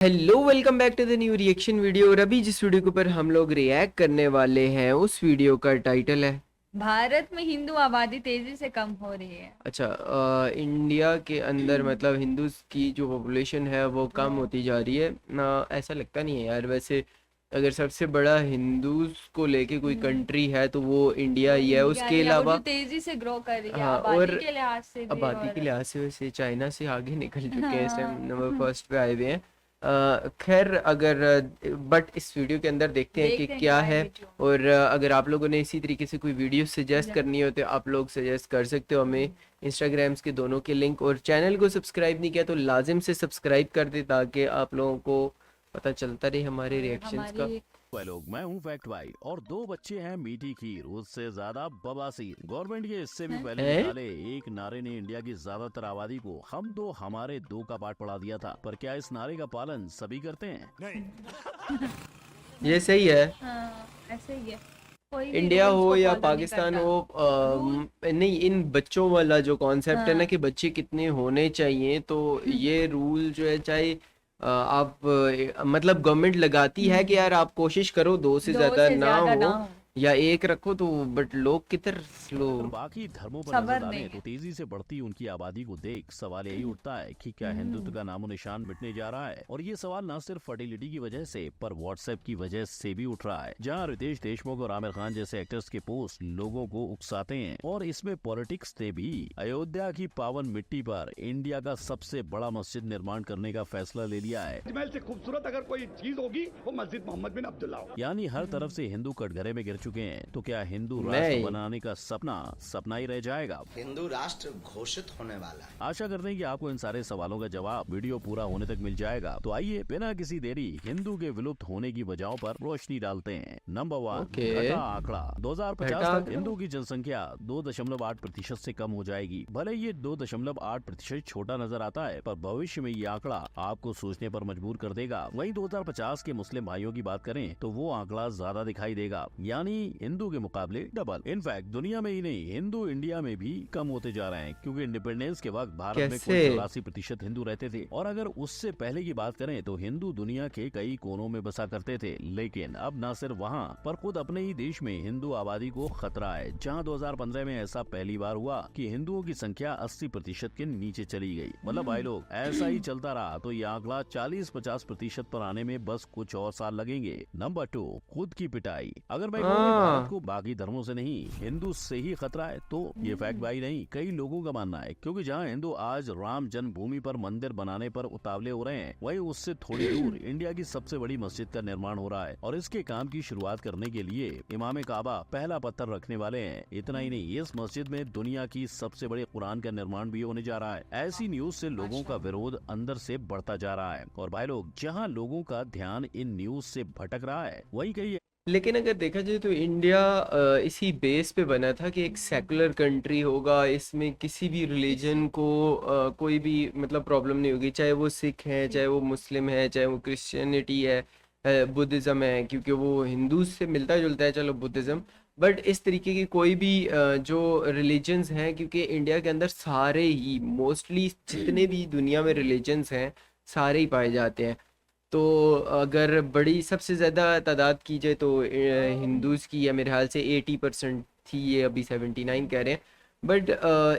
Hello welcome back to the new reaction video. और अभी जिस वीडियो के ऊपर हम लोग रिएक्ट करने वाले हैं उस वीडियो का टाइटल है भारत में हिंदू आबादी तेजी से कम हो रही है। अच्छा इंडिया के अंदर मतलब हिंदूज की जो पॉपुलेशन है वो कम वो होती जा रही है ना। ऐसा लगता नहीं है यार। वैसे अगर सबसे बड़ा हिंदूज को लेके कोई हम्म, कंट्री है तो वो इंडिया वो ही है। इंडिया उसके ही है और जो अलावा तेजी से ग्रो कर रही है हाँ, आबादी और के लिहाज से भी। आबादी के और लिहाज से वैसे चाइना से आगे निकल चुके हैं। इस टाइम हाँ नंबर फर्स्ट पे आए हुए हैं। खैर अगर बट इस वीडियो के अंदर देखते हैं कि देखते हैं क्या क्या है है। वीडियो में। और अगर आप लोगों ने इसी तरीके से कोई वीडियो सजेस्ट करनी हो तो आप लोग सजेस्ट कर सकते हो हमें। इंस्टाग्राम्स के दोनों के लिंक, और चैनल को सब्सक्राइब नहीं किया तो लाजिम से सब्सक्राइब कर दे ताकि आप लोगों को पता चलता रहे हमारे और रिएक्शंस का। हमारी भाई लोग, मैं हूं फैक्ट भाई और दो बच्चे हैं मीठी खीर उससे ज्यादा बवासीर। गवर्नमेंट के इससे भी पहले है निकाले एक नारे ने इंडिया की ज्यादातर आबादी को हम दो हमारे दो का पाठ पढ़ा दिया था। पर क्या इस नारे का पालन सभी करते हैं? नहीं। ये सही है। हाँ ऐसे ही है। कोई भी इंडिया रूल्स हो को या फॉलो नहीं पाकिस्तान करता। हो रूल नहीं, इन बच्चों वाला जो कॉन्सेप्ट है ना हाँ कि बच्चे कितने होने चाहिए, तो ये रूल जो है चाहे आप मतलब गवर्नमेंट लगाती है कि यार आप कोशिश करो दो से दो ज्यादा से ना ज्यादा ना हो हो। या एक रखो, तो बट लोग किधर स्लो। अगर बाकी धर्मों पर नजर सबर नहीं डालें तो है। तेजी से बढ़ती उनकी आबादी को देख सवाल यही उठता है कि क्या हिंदुत्व का नामो निशान मिटने जा रहा है। और ये सवाल न सिर्फ फर्टिलिटी की वजह से पर व्हाट्सएप की वजह से भी उठ रहा है, जहाँ रितेश देशमुख और आमिर खान जैसे एक्टर्स के पोस्ट लोगों को उकसाते हैं। और इसमें पॉलिटिक्स ने भी अयोध्या की पावन मिट्टी पर इंडिया का सबसे बड़ा मस्जिद निर्माण करने का फैसला ले लिया है। ताजमहल से खूबसूरत अगर कोई चीज होगी वो मस्जिद मोहम्मद बिन अब्दुल्ला होगा। यानी हर तरफ से हिंदू कटघरे में गिर चुके हैं। तो क्या हिंदू राष्ट्र नहीं, बनाने का सपना सपना ही रह जाएगा? हिंदू राष्ट्र घोषित होने वाला है। आशा करते हैं कि आपको इन सारे सवालों का जवाब वीडियो पूरा होने तक मिल जाएगा। तो आइए बिना किसी देरी हिंदू के विलुप्त होने की वजहों पर रोशनी डालते हैं। Number 1, okay. घटा आंकड़ा। 2050 घटा तक आंकड़ा? हिंदू की जनसंख्या 2.8% से कम हो जाएगी। भले ये 2.8% छोटा नजर आता है, पर भविष्य में ये आंकड़ा आपको सोचने पर मजबूर कर देगा। वहीं 2050 के मुस्लिम भाइयों की बात करें तो वो आंकड़ा ज्यादा दिखाई देगा, यानी हिंदू के मुकाबले डबल। इनफैक्ट दुनिया में ही नहीं, हिंदू इंडिया में भी कम होते जा रहे हैं, क्योंकि इंडिपेंडेंस के वक्त भारत में कुल कैसे? 84% हिंदू रहते थे। और अगर उससे पहले की बात करें तो हिंदू दुनिया के कई कोनों में बसा करते थे। लेकिन अब न सिर्फ वहाँ पर खुद अपने ही देश में हिंदू आबादी को खतरा है, जहाँ 2015 में ऐसा पहली बार हुआ कि हिंदुओं की संख्या 80% के नीचे चली गई। मतलब भाई लोग, ऐसा ही चलता रहा तो ये आंकड़ा 40-50% पर आने में बस कुछ और साल लगेंगे। नंबर 2, खुद की पिटाई। अगर मैं कहूँ कि हाँ। भारत को बाकी धर्मों से नहीं हिंदू से ही खतरा है तो ये फैक्ट भाई नहीं, कई लोगों का मानना है। क्योंकि जहाँ हिंदू आज राम जन्मभूमि पर मंदिर बनाने पर उतावले हो रहे हैं, वहीं उससे थोड़ी दूर इंडिया की सबसे बड़ी मस्जिद का निर्माण हो रहा है। और इसके काम की शुरुआत करने के लिए इमाम काबा पहला पत्थर रखने वाले हैं। इतना ही नहीं, इस मस्जिद में दुनिया की सबसे बड़े कुरान का निर्माण भी होने जा रहा है। ऐसी न्यूज से लोगों का विरोध अंदर से बढ़ता जा रहा है। और भाई लोग, जहाँ लोगों का ध्यान इन न्यूज से भटक रहा है, वहीं कई लेकिन अगर देखा जाए तो इंडिया इसी बेस पे बना था कि एक सेकुलर कंट्री होगा, इसमें किसी भी रिलीजन को कोई भी मतलब प्रॉब्लम नहीं होगी, चाहे वो सिख है, चाहे वो मुस्लिम है, चाहे वो क्रिश्चियनिटी है, बुद्धिज़्म है, क्योंकि वो हिंदू से मिलता जुलता है, चलो बुद्धिज़्म। बट इस तरीके की कोई भी जो रिलीजन्स हैं, क्योंकि इंडिया के अंदर सारे ही मोस्टली जितने भी दुनिया में रिलीजन्स हैं सारे ही पाए जाते हैं। तो अगर बड़ी सबसे ज़्यादा तादाद की जाए तो हिंदूज़ की या मेरे ख्याल से 80% थी, ये अभी 79 कह रहे हैं। बट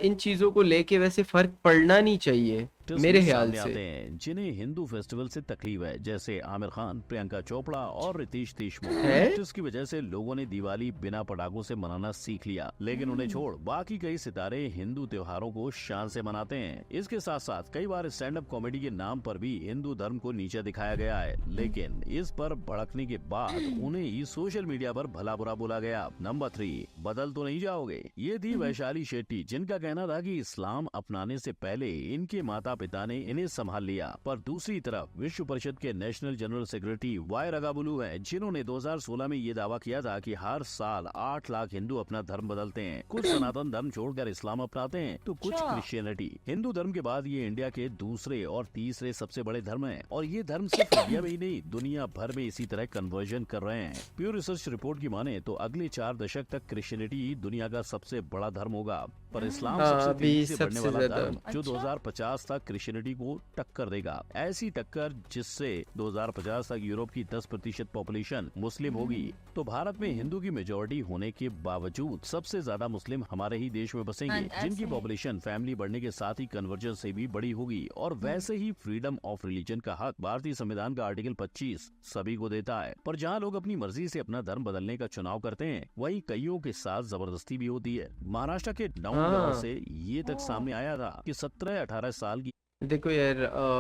इन चीज़ों को लेके वैसे फ़र्क पड़ना नहीं चाहिए आर्टिस्ट मेरे भी ख्याल सामने से। आते हैं जिन्हें हिंदू फेस्टिवल से तकलीफ है, जैसे आमिर खान, प्रियंका चोपड़ा और रितेश देशमुख। है? जिसकी वजह से लोगों ने दिवाली बिना पटाखों से मनाना सीख लिया। लेकिन उन्हें छोड़ बाकी कई सितारे हिंदू त्योहारों को शान से मनाते हैं। इसके साथ साथ कई बार स्टैंड अप कॉमेडी के नाम पर भी हिंदू धर्म को नीचे दिखाया गया है। लेकिन इस पर भड़कने के बाद उन्हें ही सोशल मीडिया पर भला बुरा बोला गया। नंबर 3, बदल तो नहीं जाओगे। ये थी वैशाली शेट्टी, जिनका कहना था कि इस्लाम अपनाने से पहले इनके माता पिता ने इन्हें संभाल लिया। पर दूसरी तरफ विश्व परिषद के नेशनल जनरल सेक्रेटरी वाई रगाबुलू हैं, जिन्होंने 2016 में ये दावा किया था कि हर साल 8 लाख हिंदू अपना धर्म बदलते हैं। कुछ सनातन धर्म छोड़कर इस्लाम अपनाते हैं तो कुछ अच्छा। क्रिश्चियनिटी। हिंदू धर्म के बाद ये इंडिया के दूसरे और तीसरे सबसे बड़े धर्म हैं। और ये धर्म सिर्फ इंडिया में ही नहीं, दुनिया भर में इसी तरह कन्वर्जन कर रहे हैं। प्योर रिसर्च रिपोर्ट की माने तो अगले 4 दशक तक क्रिश्चियनिटी दुनिया का सबसे बड़ा धर्म होगा। पर इस्लाम हाँ, सबसे अभी तेजी से बढ़ने सबसे वाला ज्यादा। धर्म जो अच्छा। 2050 तक क्रिश्चियनिटी को टक्कर देगा। ऐसी टक्कर जिससे 2050 तक यूरोप की 10% पॉपुलेशन मुस्लिम होगी। तो भारत में हिंदू की मेजोरिटी होने के बावजूद सबसे ज्यादा मुस्लिम हमारे ही देश में बसेंगे, ऐसे जिनकी है। पॉपुलेशन फैमिली बढ़ने के साथ ही कन्वर्जन से भी बड़ी होगी। और वैसे ही फ्रीडम ऑफ रिलीजन का हक भारतीय संविधान का आर्टिकल 25 सभी को देता है। पर जहाँ लोग अपनी मर्जी से अपना धर्म बदलने का चुनाव करते हैं, वहीं कईयों के साथ जबरदस्ती भी होती है। महाराष्ट्र के डाउन हाँ। लॉ से ये तक सामने आया था कि 17-18 साल की देखो यार,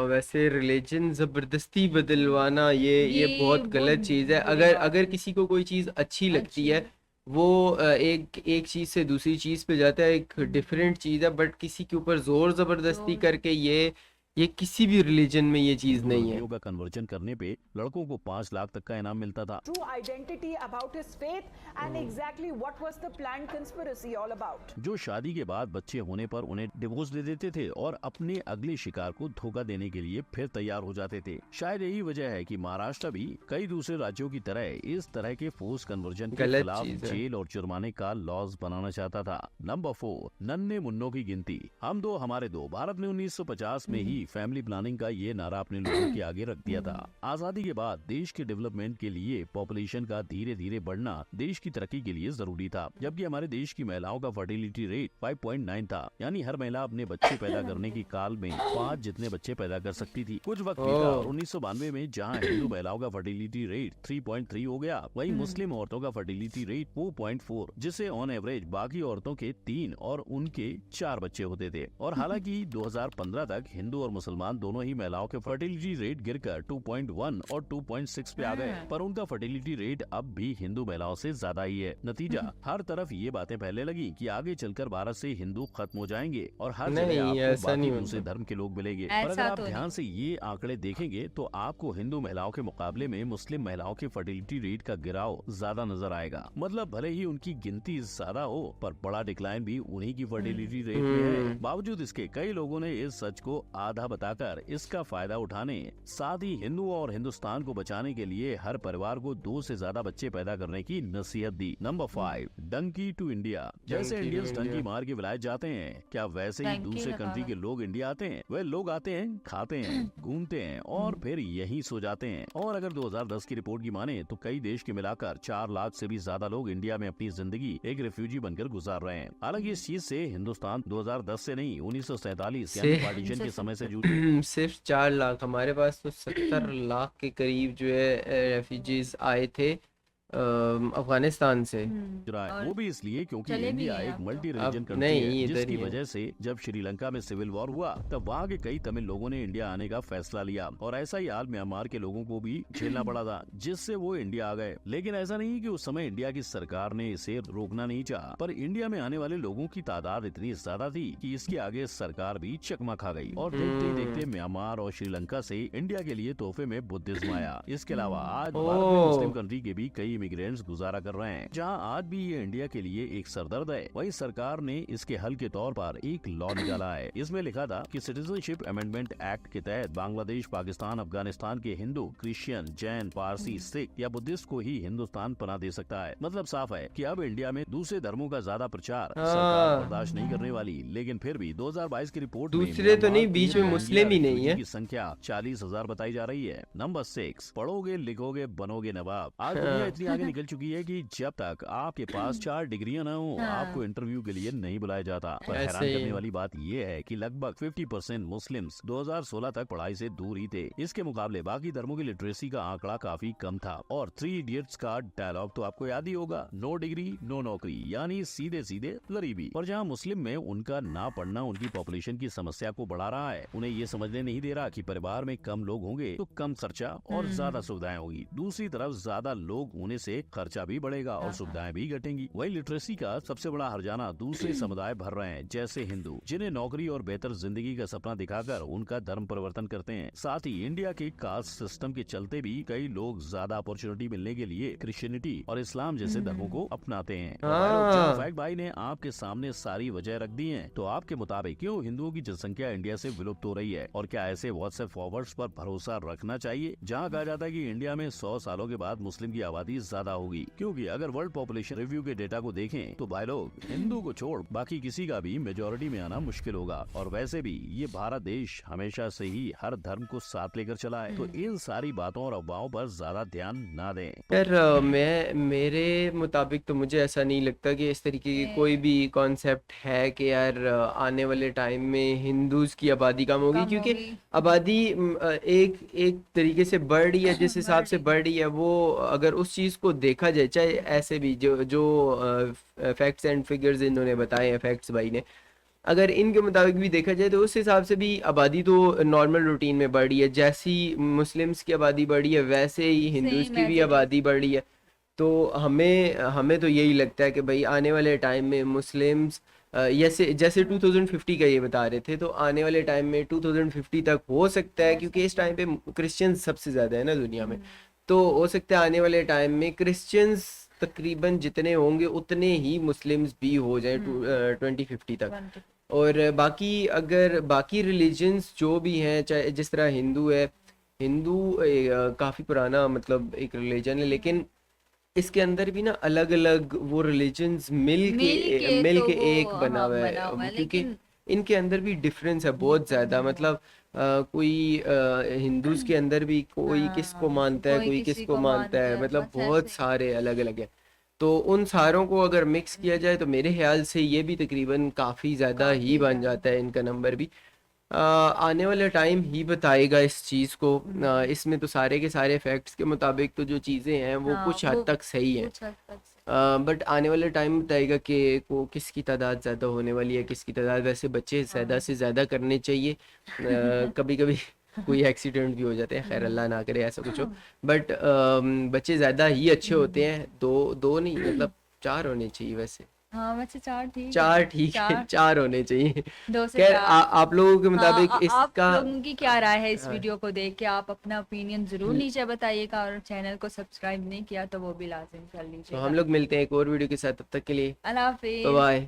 वैसे रिलीजन जबरदस्ती बदलवाना ये बहुत गलत चीज़ है। बुरी अगर बात अगर है। किसी को कोई चीज़ अच्छी लगती अच्छी। है, वो एक चीज़ से दूसरी चीज़ पे जाता है, एक डिफरेंट चीज़ है। बट किसी के ऊपर जोर जबरदस्ती जोर- करके ये किसी भी रिलीजन में ये चीज़ हिंदू नहीं है। लड़कियों का कन्वर्जन करने पे लड़कों को 5 लाख तक का इनाम मिलता था। true identity about his faith and exactly what was the planned conspiracy all about. जो शादी के बाद बच्चे होने पर उन्हें डिवोर्स दे देते थे और अपने अगले शिकार को धोखा देने के लिए फिर तैयार हो जाते थे। शायद यही वजह है कि महाराष्ट्र भी कई दूसरे राज्यों की तरह इस तरह के फोर्स कन्वर्जन के गलत खिलाफ चीज़ है। जेल और जुर्माने का लॉज बनाना चाहता था। नंबर 4, नन्हे मुन्नों की गिनती। हम दो हमारे दो। भारत ने 1950 में ही फैमिली प्लानिंग का ये नारा अपने लोगों के आगे रख दिया था। आजादी के बाद देश के डेवलपमेंट के लिए पॉपुलेशन का धीरे धीरे बढ़ना देश की तरक्की के लिए जरूरी था। जबकि हमारे देश की महिलाओं का फर्टिलिटी रेट 5.9 था, यानी हर महिला अपने बच्चे पैदा करने की काल में 5 जितने बच्चे पैदा कर सकती थी। कुछ वक्त बीता और 1992 में जहां हिंदू महिलाओं का फर्टिलिटी रेट 3.3 हो गया, वहीं मुस्लिम औरतों का फर्टिलिटी रेट 4.4, जिससे ऑन एवरेज बाकी औरतों के 3 और उनके 4 बच्चे होते थे। और हालांकि 2015 तक हिंदू और मुसलमान दोनों ही महिलाओं के फर्टिलिटी रेट गिरकर 2.1 और 2.6 पे आ गए, पर उनका फर्टिलिटी रेट अब भी हिंदू महिलाओं से ज्यादा ही है। नतीजा, हर तरफ ये बातें फैलने लगी कि आगे चलकर भारत से हिंदू खत्म हो जाएंगे और हर नहीं, जगह आपको ऐसा नहीं बाकी होता। दूसरे धर्म के लोग मिलेंगे। ऐसा पर अगर आप तो ध्यान नहीं। से ये आंकड़े देखेंगे तो आपको हिंदू महिलाओं के मुकाबले में मुस्लिम महिलाओं के फर्टिलिटी रेट का गिराव ज्यादा नजर आएगा। मतलब भले ही उनकी गिनती ज्यादा हो, पर बड़ा डिक्लाइन भी उन्हीं की फर्टिलिटी रेट में है। बावजूद इसके कई लोगों ने इस सच को आधा बताकर इसका फायदा उठाने, साथ ही हिंदू और हिंदुस्तान को बचाने के लिए हर परिवार को 2 से ज्यादा बच्चे पैदा करने की नसीहत दी। Number 5, donkey to India. जैसे donkey Indians to donkey India. मार के विलायत जाते हैं, क्या वैसे ही डंकी दूसरे लगा कंट्री हुआ। के लोग इंडिया आते हैं? वे लोग आते हैं, खाते हैं, घूमते हैं और फिर यहीं सो जाते हैं। और अगर 2010 की रिपोर्ट की माने तो कई देश के मिलाकर 4 लाख से भी ज्यादा लोग इंडिया में अपनी जिंदगी एक रिफ्यूजी बनकर गुजार रहे हैं। हालांकि इस चीज से हिंदुस्तान 2010 से नहीं 1947 यानी से- पार्टीशन के समय से जूझ सिर्फ 4 लाख, हमारे पास तो 70 लाख के करीब जो है रेफ्यूजीज आए थे अफगानिस्तान से। रहा है। और वो भी इसलिए क्योंकि चले भी इंडिया हैं एक अब तो। मल्टी अब रिलीजन कंट्री नहीं, है, इधर जिसकी ही है। वजह से जब श्रीलंका में सिविल वॉर हुआ तब वहाँ के कई तमिल लोगों ने इंडिया आने का फैसला लिया और ऐसा ही हाल म्यांमार के लोगों को भी झेलना पड़ा था, जिससे वो इंडिया आ गए। लेकिन ऐसा नहीं कि उस समय इंडिया की सरकार ने इसे रोकना नहीं चाहा, पर इंडिया में आने वाले लोगों की तादाद इतनी ज्यादा थी कि इसके आगे सरकार भी चकमा खा गई और देखते ही देखते म्यांमार और श्रीलंका से इंडिया के लिए तोहफे में बुद्धिज्म आया। इसके अलावा आज भारत में ओह। मुस्लिम कंट्री के भी कई इमिग्रेंट्स गुजारा कर रहे हैं, जहां आज भी ये इंडिया के लिए एक सरदर्द है। वहीं सरकार ने इसके हल के तौर पर एक लॉ निकाला है। इसमें लिखा था कि सिटीजनशिप अमेंडमेंट एक्ट के तहत बांग्लादेश, पाकिस्तान, अफगानिस्तान के हिंदू, क्रिश्चियन, जैन, पारसी, सिख या बुद्धिस्ट को ही हिंदुस्तान पनाह दे सकता है। मतलब साफ है कि अब इंडिया में दूसरे धर्मों का ज्यादा प्रचार सरकार बर्दाश्त नहीं करने वाली। लेकिन फिर भी 2022 की रिपोर्ट में दूसरे तो नहीं, म्यांमार बीच में रोहिंग्या मुस्लिम ही नहीं रिफ्यूजी है। की संख्या 40,000 बताई जा रही है। नंबर 6, पढ़ोगे लिखोगे बनोगे नवाब। आज दुनिया इतनी आगे निकल चुकी है कि जब तक आपके पास 4 डिग्रियां न हो, आपको इंटरव्यू के लिए नहीं बुलाया जाता। पर ऐसे हैरान ही करने है। वाली बात ये है कि लगभग 50% मुस्लिम्स 2016 तक पढ़ाई से दूर ही थे। इसके मुकाबले बाकी धर्मों की लिटरेसी का आंकड़ा काफी कम था। और 3 इडियट्स का डायलॉग तो आपको याद ही होगा, नो डिग्री नो नौकरी, यानी सीधे सीधे गरीबी। और जहाँ मुस्लिम में उनका ना पढ़ना उनकी पॉपुलेशन की समस्या को बढ़ा रहा है, उन्हें ये समझने नहीं दे रहा कि परिवार में कम लोग होंगे तो कम खर्चा और ज्यादा सुविधाएं होगी। दूसरी तरफ ज्यादा लोग होने से खर्चा भी बढ़ेगा और सुविधाएं भी घटेंगी। वही लिटरेसी का सबसे बड़ा हर्जाना दूसरे समुदाय भर रहे हैं, जैसे हिंदू, जिन्हें नौकरी और बेहतर जिंदगी का सपना दिखाकर उनका धर्म परिवर्तन करते हैं। साथ ही इंडिया के कास्ट सिस्टम के चलते भी कई लोग ज्यादा अपॉर्चुनिटी मिलने के लिए क्रिश्चियनिटी और इस्लाम जैसे धर्मों को अपनाते हैं। हाँ। फैक्ट भाई ने आपके सामने सारी वजह रख दी है। तो आपके मुताबिक क्यों हिंदुओं की जनसंख्या इंडिया से विलुप्त हो रही है, और क्या ऐसे व्हाट्सएप फॉरवर्ड्स पर भरोसा रखना चाहिए जहाँ कहा जाता है कि इंडिया में 100 सालों के बाद मुस्लिम की आबादी ज्यादा होगी, क्योंकि अगर वर्ल्ड पॉपुलेशन रिव्यू के डेटा को देखें तो भाई लोग, हिंदू को छोड़ बाकी किसी का भी मेजोरिटी में आना मुश्किल होगा। और वैसे भी ये भारत देश हमेशा से ही हर धर्म को साथ लेकर चला है, तो इन सारी बातों और अफवाहों पर ज्यादा ध्यान ना दें। यार मैं मेरे मुताबिक तो मुझे ऐसा नहीं लगता कि इस तरीके की कोई भी कॉन्सेप्ट है कि यार आने वाले टाइम में हिंदूज की आबादी कम होगी, कम क्योंकि होगी। आबादी एक एक तरीके से बढ़ रही है, जिस हिसाब से बढ़ रही है वो, अगर उस चीज़ को देखा जाए, चाहे ऐसे भी जो जो फैक्ट्स एंड फिगर्स इन्होंने बताए हैं, फैक्ट्स भाई ने, अगर इनके मुताबिक भी देखा जाए तो उस हिसाब से भी आबादी तो नॉर्मल रूटीन में बढ़ी है। जैसी मुस्लिम्स की आबादी बढ़ी है वैसे ही हिंदूज Same की भी as it is. आबादी बढ़ी है। तो हमें हमें तो यही लगता है कि भाई आने वाले टाइम में मुस्लिम्स जैसे जैसे 2050 का ये बता रहे थे, तो आने वाले टाइम में 2050 तक हो सकता है, क्योंकि इस टाइम पे क्रिश्चियंस सबसे ज़्यादा है ना दुनिया में, तो हो सकता है आने वाले टाइम में क्रिश्चियंस तकरीबन जितने होंगे उतने ही मुस्लिम्स भी हो जाए 2050 तक। और बाकी अगर बाकी रिलीजन्स जो भी हैं, चाहे जिस तरह हिंदू है, हिंदू काफ़ी पुराना मतलब एक रिलीजन है, लेकिन इसके अंदर भी ना अलग अलग वो रिलीजन्स मिल तो के वो एक बना हाँ हुआ बना हुआ है, है, क्योंकि लेकिन इनके अंदर भी डिफरेंस है बहुत ज़्यादा। मतलब कोई हिंदूज के अंदर भी कोई किसको हाँ, मानता है, कोई कोई किसी किसको को मानता है, मानता है, मतलब बस बहुत ऐसे। सारे अलग अलग है। तो उन सारों को अगर मिक्स किया जाए तो मेरे ख्याल से ये भी तकरीबन काफ़ी ज़्यादा ही काफी बन ज्यादा। जाता है इनका नंबर भी। आने वाला टाइम ही बताएगा इस चीज़ को। इसमें तो सारे के सारे फैक्ट्स के मुताबिक तो जो चीज़ें हैं वो हाँ, कुछ हद तक सही हैं, कुछ हद तक बट आने वाले टाइम बताएगा कि को किसकी तादाद ज़्यादा होने वाली है, किसकी तादाद। वैसे बच्चे ज़्यादा से ज़्यादा करने चाहिए। कभी कभी कोई एक्सीडेंट भी हो जाते हैं, खैर अल्लाह ना करे ऐसा कुछ हो, बट बच्चे ज़्यादा ही अच्छे होते हैं। दो दो नहीं, मतलब 4 होने चाहिए वैसे। हाँ वैसे 4 ठीक है। 4 ठीक है, 4 होने चाहिए। 2 से खैर 4। आप लोगों के हाँ, मुताबिक आप इसका लोगों की क्या राय है इस हाँ, वीडियो को देख के? आप अपना ओपिनियन जरूर नीचे बताइएगा, और चैनल को सब्सक्राइब नहीं किया तो वो भी लाजिम कर तो लीजिएगा। हम लोग मिलते हैं एक और वीडियो के साथ, तब तक के लिए अल्लाह बाय हाफिज। बाय।